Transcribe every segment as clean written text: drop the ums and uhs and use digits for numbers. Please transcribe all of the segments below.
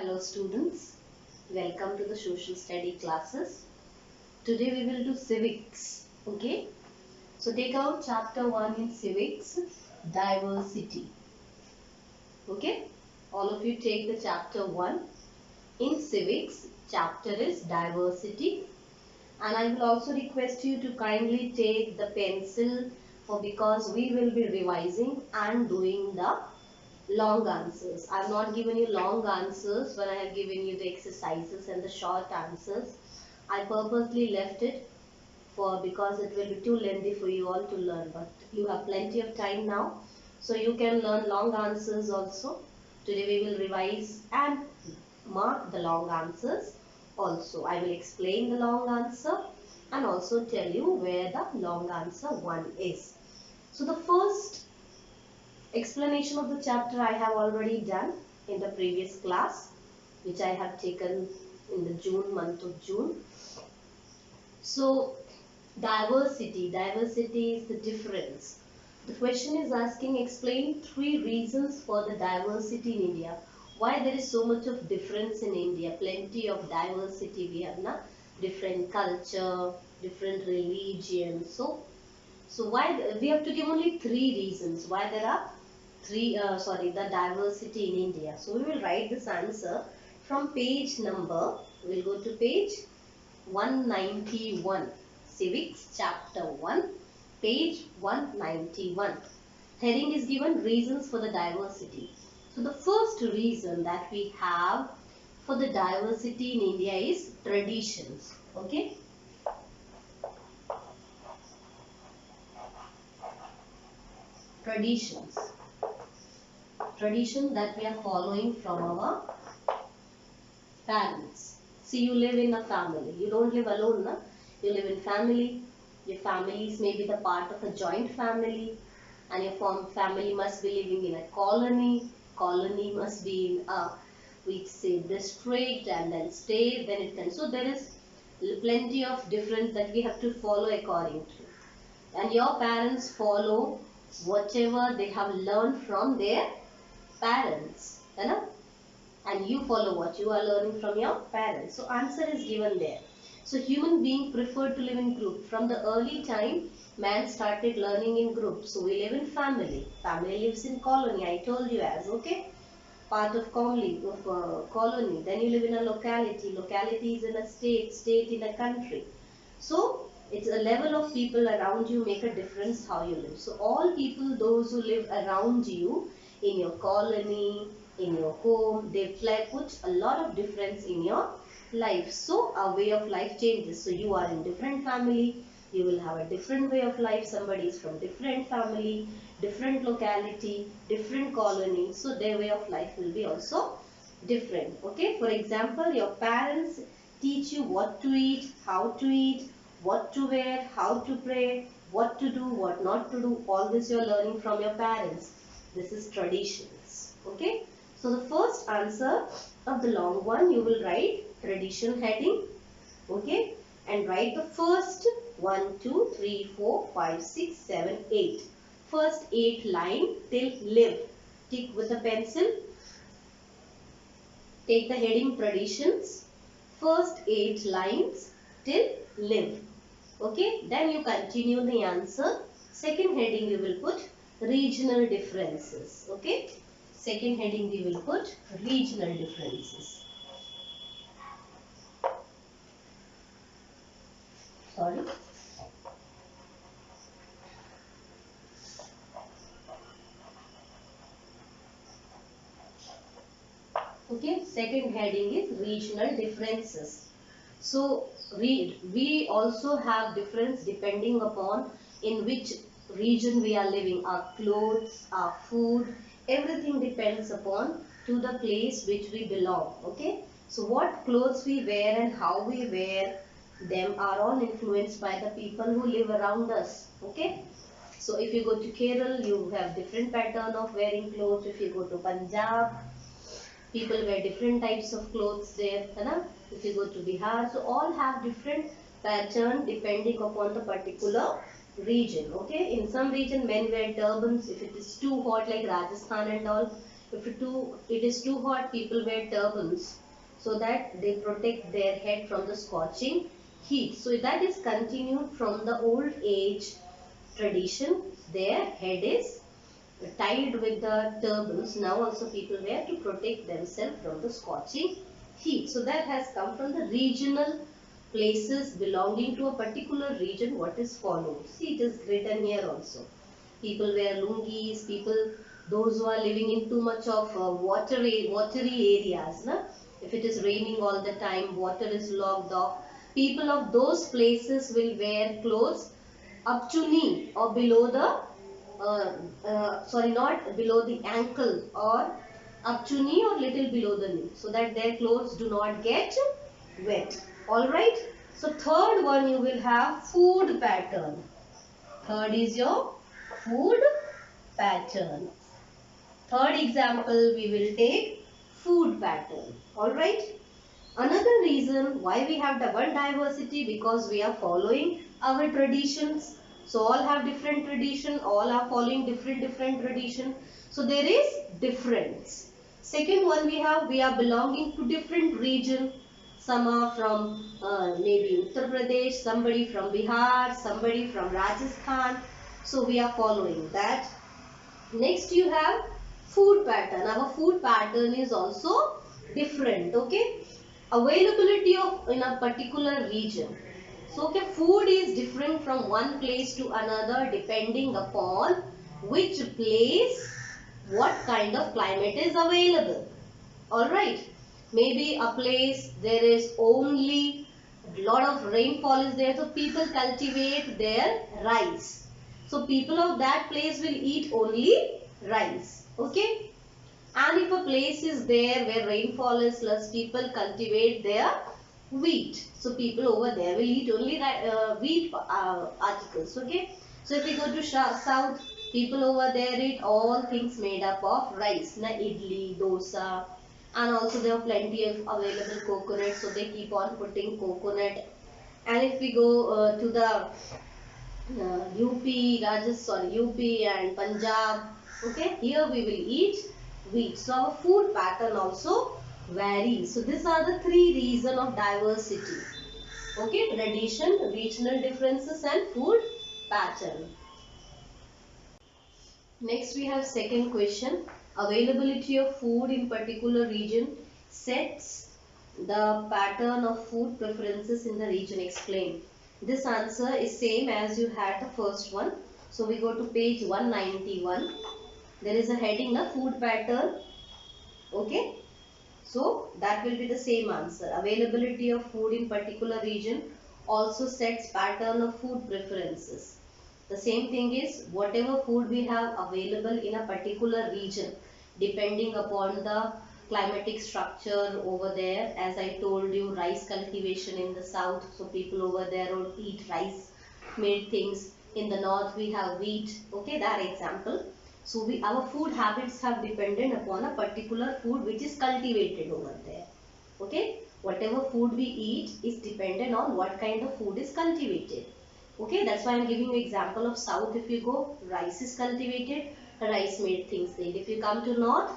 Hello students, welcome to the social study classes. Today we will do civics, okay? So take out chapter 1 in civics, diversity, okay? All of you take the chapter 1 in civics, chapter is diversity, and I will also request you to kindly take the pencil because we will be revising and doing the long answers. I have not given you long answers when I have given you the exercises and the short answers. I purposely left it for because it will be too lengthy for you all to learn, but you have plenty of time now, so you can learn long answers also. Today we will revise and mark the long answers also. I will explain the long answer and also tell you where the long answer 1 is. So the first explanation of the chapter I have already done in the previous class, which I have taken in the month of June. So diversity is the difference. The question is asking, explain 3 reasons for the diversity in India. Why there is so much of difference in India? Plenty of diversity we have now. Different culture, different religion. So why we have to give only 3 reasons why there are the diversity in India. So we will write this answer from page number. We'll go to page 191. Civics chapter 1, page 191. Heading is given reasons for the diversity. So the first reason that we have for the diversity in India is traditions. Okay. Tradition that we are following from our parents. See, you live in a family. You don't live alone, na? You live in family. Your families may be the part of a joint family, and your family must be living in a colony. Colony must be in a, we say, district and then state. Then it can. So there is plenty of difference that we have to follow according to. And your parents follow whatever they have learned from their parents, and you follow what you are learning from your parents. So answer is given there. So human being preferred to live in group. From the early time, man started learning in groups. So we live in family. Family lives in colony. I told you as, okay, part of colony. Then you live in a locality. Locality is in a state. State in a country. So it's a level of people around you make a difference how you live. So all people, those who live around you, in your colony, in your home, they put a lot of difference in your life. So our way of life changes. So you are in different family, you will have a different way of life. Somebody is from different family, different locality, different colony. So their way of life will be also different. Okay, for example, your parents teach you what to eat, how to eat, what to wear, how to pray, what to do, what not to do. All this you are learning from your parents. This is traditions. Okay. So the first answer of the long one, you will write tradition heading. Okay. And write the first 1, 2, 3, 4, 5, 6, 7, 8. First 8 line till live. Tick with a pencil. Take the heading traditions. First 8 lines till live. Okay. Then you continue the answer. Second heading you will put regional differences. Okay. Second heading we will put regional differences. Sorry. Okay. Second heading is regional differences. So we also have difference depending upon in which region we are living. Our clothes, our food, everything depends upon to the place which we belong. Okay. So what clothes we wear and how we wear them are all influenced by the people who live around us. Okay. So if you go to Kerala, you have different pattern of wearing clothes. If you go to Punjab, people wear different types of clothes there. If you go to Bihar, so all have different pattern depending upon the particular region. Okay, in some region men wear turbans. If it is too hot like Rajasthan and all, It is too hot, people wear turbans so that they protect their head from the scorching heat. So that is continued from the old age tradition. Their head is tied with the turbans. Now also people wear to protect themselves from the scorching heat. So that has come from the regional places belonging to a particular region. What is followed? See, it is written here also. People wear lungis, those who are living in too much of watery areas. Na? If it is raining all the time, water is locked off. People of those places will wear clothes up to knee or below the sorry, not below the ankle, or up to knee or little below the knee, so that their clothes do not get wet. Alright. So third one, you will have food pattern. Third is your food pattern. Third example we will take food pattern. Alright. Another reason why we have double diversity, because we are following our traditions. So all have different tradition, all are following different tradition. So there is difference. Second one, we are belonging to different region. Some are from maybe Uttar Pradesh, somebody from Bihar, somebody from Rajasthan. So we are following that. Next you have food pattern. Our food pattern is also different. Okay. Availability of in a particular region. So okay, food is different from one place to another depending upon which place, what kind of climate is available. Alright. Maybe a place there is only a lot of rainfall is there, so people cultivate their rice. So people of that place will eat only rice. Okay. And if a place is there where rainfall is less, people cultivate their wheat. So people over there will eat only wheat articles. Okay. So if we go to south, people over there eat all things made up of rice. Na idli, dosa, and also there are plenty of available coconut. So they keep on putting coconut. And if we go to the UP, Rajasthan, UP and Punjab, okay, here we will eat wheat. So our food pattern also varies. So these are the three reasons of diversity. Okay, tradition, regional differences and food pattern. Next we have second question. Availability of food in particular region sets the pattern of food preferences in the region. Explain. This answer is same as you had the first one. So we go to page 191. There is a heading, a food pattern. Okay. So that will be the same answer. Availability of food in particular region also sets pattern of food preferences. The same thing is, whatever food we have available in a particular region, depending upon the climatic structure over there. As I told you, rice cultivation in the south, so people over there would eat rice made things. In the north we have wheat. Okay, that example. So our food habits have depended upon a particular food which is cultivated over there. Okay, whatever food we eat is dependent on what kind of food is cultivated. Okay, that's why I am giving you example of south. If you go, rice is cultivated, rice made things there. If you come to north,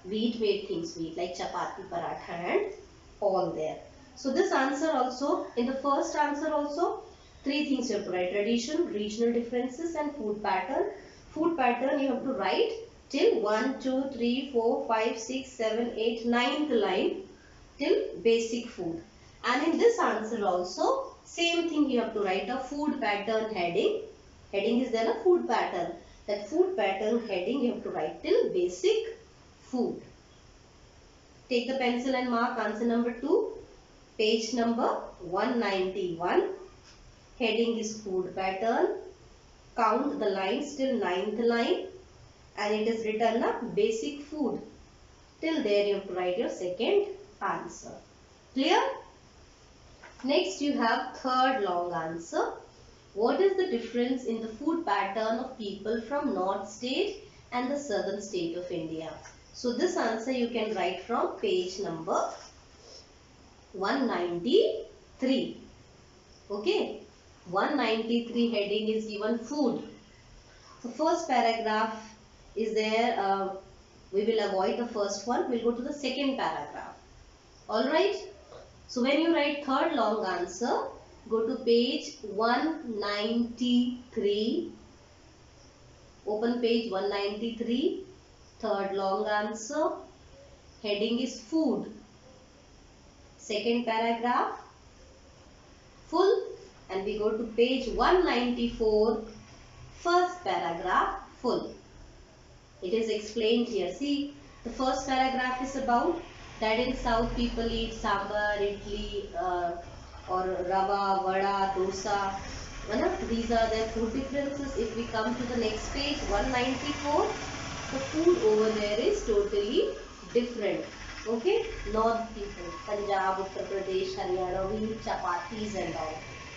wheat made things wheat, like chapati, paratha and all there. So this answer also, in the first answer also, three things you have to write: tradition, regional differences and food pattern. Food pattern you have to write till 1, 2, 3, 4, 5, 6, 7, 8, 9th line till basic food. And in this answer also, same thing, you have to write a food pattern heading. Heading is there a food pattern. That food pattern heading you have to write till basic food. Take the pencil and mark answer number 2. Page number 191. Heading is food pattern. Count the lines till 9th line. And it is written basic food. Till there you have to write your second answer. Clear? Next you have third long answer. What is the difference in the food pattern of people from north state and the southern state of India? So this answer you can write from page number 193. Okay. 193 heading is given food. So first paragraph is there, We will avoid the first one. We'll go to the second paragraph. Alright. So when you write third long answer, go to page 193. Open page 193. Third long answer. Heading is food. Second paragraph, full. And we go to page 194. First paragraph, full. It is explained here. See, the first paragraph is about that in South people eat sambar, idli, or rava, vada, dosa. These are their food differences. If we come to the next page, 194, the food over there is totally different. Okay, North people, Punjab, Uttar Pradesh, Haryana, we eat chapatis and all,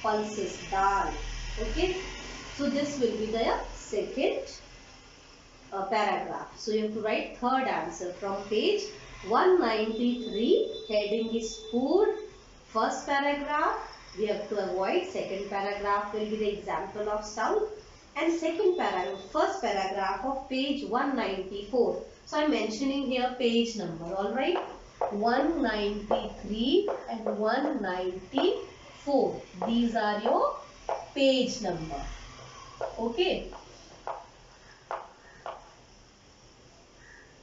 pulses, dal. Okay, so this will be the second paragraph. So you have to write third answer from page 193. Heading is food. First paragraph we have to avoid. Second paragraph will be the example of South. And second paragraph, first paragraph of page 194. So I am mentioning here page number. Alright, 193 and 194. These are your page number. Okay.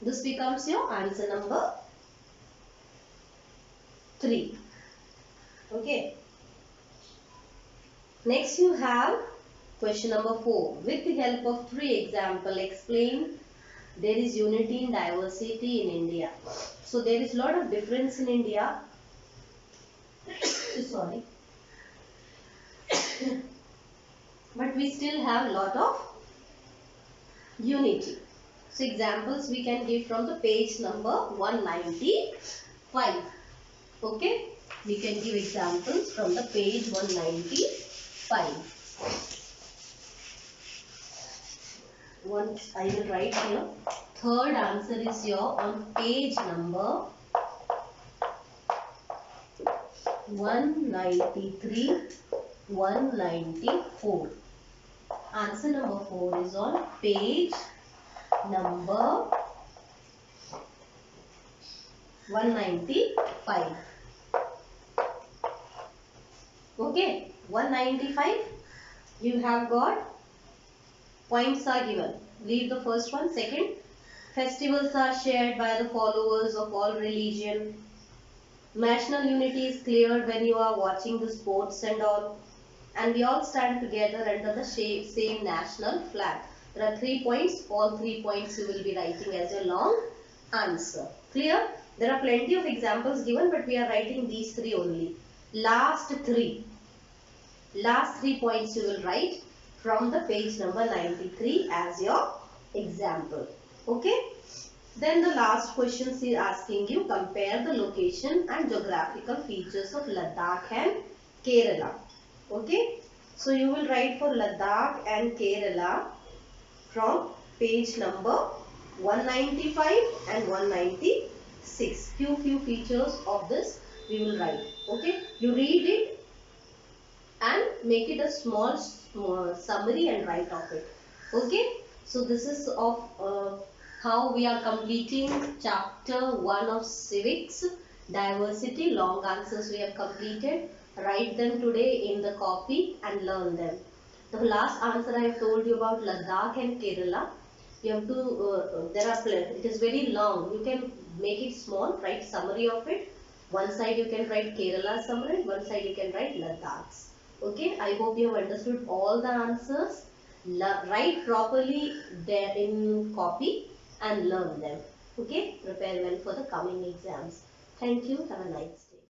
This becomes your answer number 3. Okay. Next you have question number 4. With the help of 3 examples, explain there is unity in diversity in India. So there is a lot of difference in India. Sorry. But we still have a lot of unity. So examples we can give from the page number 195. Okay, we can give examples from the page 195. Once I will write here. Third answer is your on page number 193, 194. Answer number 4 is on page number 195. Okay, 195. You have got points are given. Read the first one. Second, festivals are shared by the followers of all religion. National unity is clear when you are watching the sports and all. And we all stand together under the same national flag. There are 3 points. All 3 points you will be writing as a long answer. Clear? There are plenty of examples given, but we are writing these 3 only. Last 3 points you will write from the page number 93 as your example. Okay? Then the last question is asking you compare the location and geographical features of Ladakh and Kerala. Okay? So you will write for Ladakh and Kerala from page number 195 and 196. Few features of this we will write. Okay? You read it and make it a small summary and write of it. Okay? So this is of how we are completing chapter 1 of civics, diversity. Long answers we have completed. Write them today in the copy and learn them. The last answer I have told you about Ladakh and Kerala. You have to, it is very long. You can make it small, write summary of it. One side you can write Kerala summary, one side you can write Ladakh's. Okay, I hope you have understood all the answers. Write properly there in copy and learn them. Okay, prepare well for the coming exams. Thank you. Have a nice day.